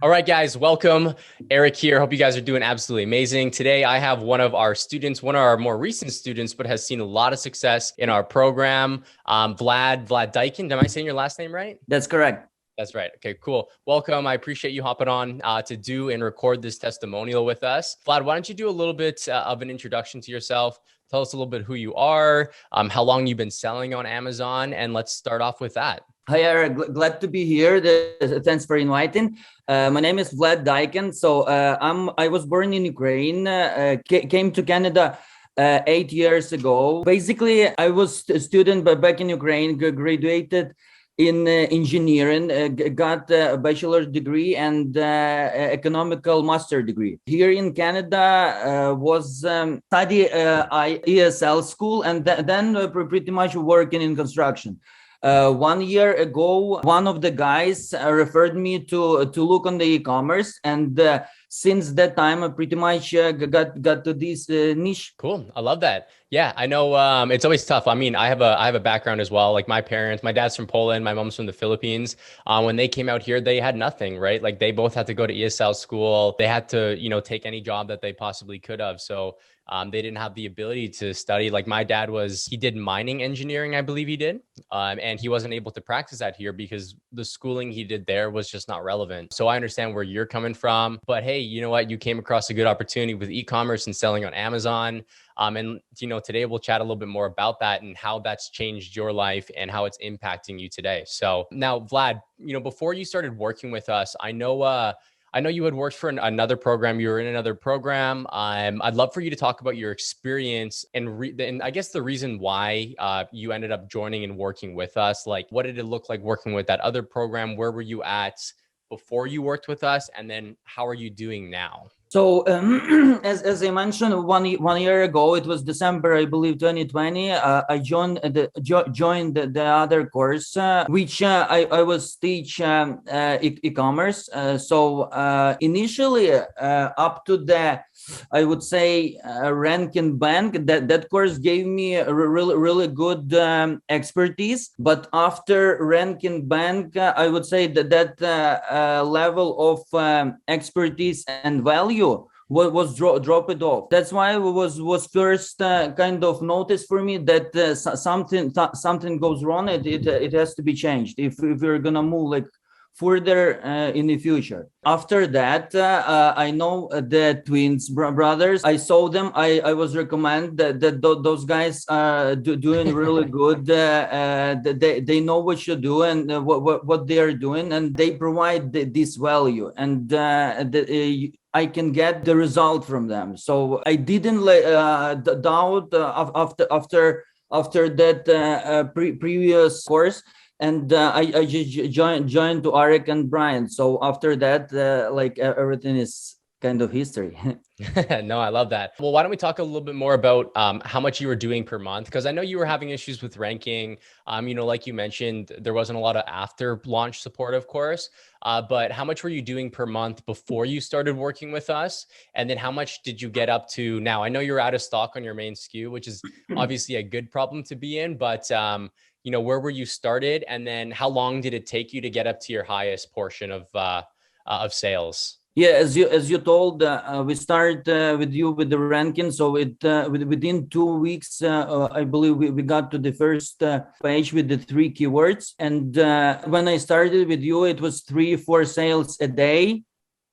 All right, guys, welcome. Eric here. Hope you guys are doing absolutely amazing. Today, I have one of our students, one of our more recent students, but has seen a lot of success in our program. Vlad Dykin. Am I saying your last name right? That's correct. That's right. Okay, cool. Welcome. I appreciate you hopping on to do and record this testimonial with us. Vlad, why don't you do a little bit of an introduction to yourself? Tell us a little bit who you are, how long you've been selling on Amazon, and let's start off with that. Hi, Eric. Glad to be here. Thanks for inviting. My name is Vlad Dykin. I was born in Ukraine, came to Canada 8 years ago. Basically, I was a student back in Ukraine, graduated in engineering, got a bachelor's degree and economical master degree. Here in Canada, was study ESL school and then pretty much working in construction. 1 year ago, one of the guys referred me to look on the e-commerce, and since that time, I pretty much got to this niche. Cool. I love that. Yeah, I know. It's always tough. I mean, I have a background as well. Like my parents, my dad's from Poland, my mom's from the Philippines. When they came out here, they had nothing, right? Like they both had to go to ESL school. They had to, take any job that they possibly could have. So they didn't have the ability to study. Like my dad he did mining engineering, I believe he did. And he wasn't able to practice that here because the schooling he did there was just not relevant. So I understand where you're coming from, but hey, you know what? You came across a good opportunity with e-commerce and selling on Amazon. And today we'll chat a little bit more about that and how that's changed your life and how it's impacting you today. So now, Vlad, before you started working with us, I know you had worked for another program. You were in another program. I'd love for you to talk about your experience and I guess the reason why you ended up joining and working with us. Like, what did it look like working with that other program? Where were you at before you worked with us? And then how are you doing now? So, as I mentioned, one year ago, it was December, I believe, 2020. I joined the other course, which I was teach e-commerce. Initially, up to the, I would say, ranking bank, that course gave me a really good expertise. But after ranking bank, I would say that level of expertise and value was dropped off. That's why it was first kind of notice for me that something goes wrong. It has to be changed if we're gonna move like further in the future. After that, I know the twins brothers. I saw them. I was recommend that those guys are doing really good. They know what you do and what they are doing, and they provide this value. And I can get the result from them. So I didn't doubt after that previous course. And I just joined to Arik and Brian. So after that, everything is kind of history. No, I love that. Well, why don't we talk a little bit more about how much you were doing per month? Because I know you were having issues with ranking. Like you mentioned, there wasn't a lot of after launch support, of course. But how much were you doing per month before you started working with us? And then how much did you get up to now? I know you're out of stock on your main SKU, which is obviously a good problem to be in, but where were you started? And then how long did it take you to get up to your highest portion of sales? Yeah, as you told, we start with you with the ranking. So within 2 weeks, I believe we got to the first page with the 3 keywords. And when I started with you, it was 3-4 sales a day.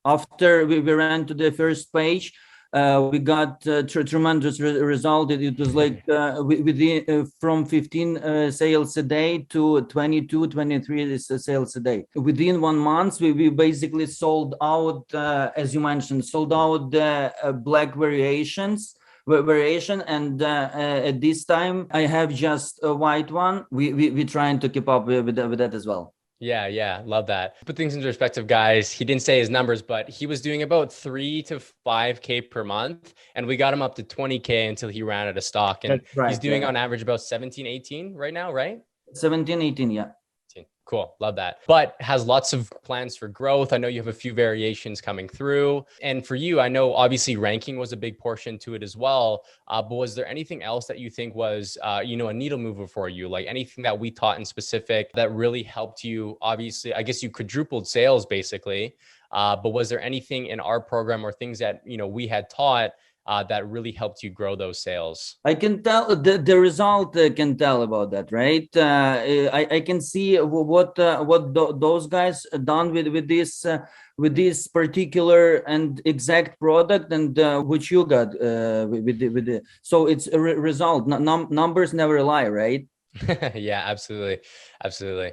After we ran to the first page, we got tremendous result. It was like within from 15 sales a day to 22, 23 sales a day. Within 1 month, we basically sold out, as you mentioned, sold out the black variation. And at this time, I have just a white one. We trying to keep up with that as well. Yeah. Love that. Put things into perspective, guys. He didn't say his numbers, but he was doing about 3 to 5K per month. And we got him up to 20K until he ran out of stock. And right, he's doing on average about 17, 18 right now, right? 17, 18, yeah. Cool. Love that. But has lots of plans for growth. I know you have a few variations coming through. And for you, I know obviously ranking was a big portion to it as well. But was there anything else that you think was, a needle mover for you? Like anything that we taught in specific that really helped you? Obviously, I guess you quadrupled sales basically. But was there anything in our program or things that, we had taught that really helped you grow those sales? I can tell the result can tell about that, right? I can see what those guys done with this particular and exact product, and which you got with the so it's a result. Numbers never lie, right? Yeah, absolutely. Absolutely.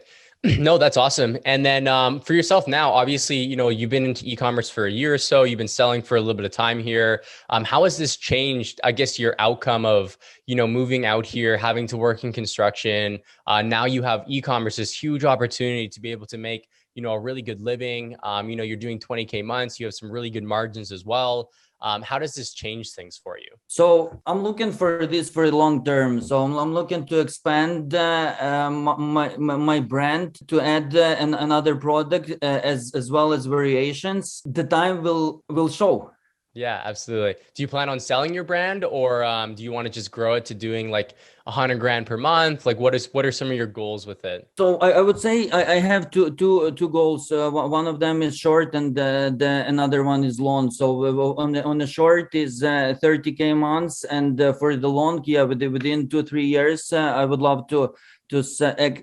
No, that's awesome. And then for yourself now, obviously, you've been into e-commerce for a year or so. You've been selling for a little bit of time here. How has this changed, I guess, your outcome of, moving out here, having to work in construction? Now you have e-commerce, this huge opportunity to be able to make, a really good living. You're doing 20K months. You have some really good margins as well. How does this change things for you? So I'm looking for this for the long term. So I'm looking to expand my brand, to add another product, as well as variations. The time will show. Yeah, absolutely. Do you plan on selling your brand, or do you want to just grow it to doing like 100 grand per month? Like what are some of your goals with it? So I would say I have two goals. One of them is short, and the another one is long. So on the short is 30K months, and for the long, yeah, within 2-3 years, I would love to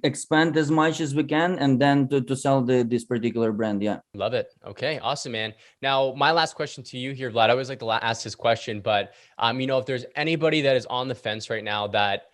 expand as much as we can, and then to sell this particular brand. Yeah. Love it. Okay, awesome, man. Now, my last question to you here, Vlad. I always like to ask this question, but if there's anybody that is on the fence right now that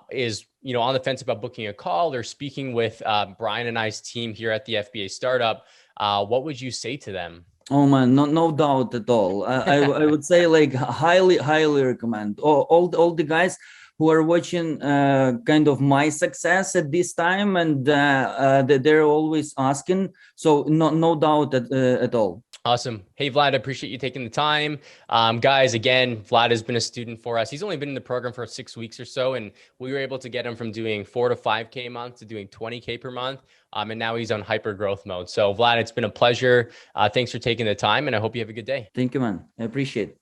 is on the fence about booking a call or speaking with Brian and I's team here at the FBA Startup, what would you say to them? Oh man, no doubt at all. I would say, like, highly recommend all the guys who are watching kind of my success at this time, and they're always asking. So no doubt at all. Awesome. Hey, Vlad, I appreciate you taking the time. Guys, again, Vlad has been a student for us. He's only been in the program for 6 weeks or so, and we were able to get him from doing 4 to 5K a month to doing 20K per month. And now he's on hyper growth mode. So, Vlad, it's been a pleasure. Thanks for taking the time, and I hope you have a good day. Thank you, man. I appreciate it.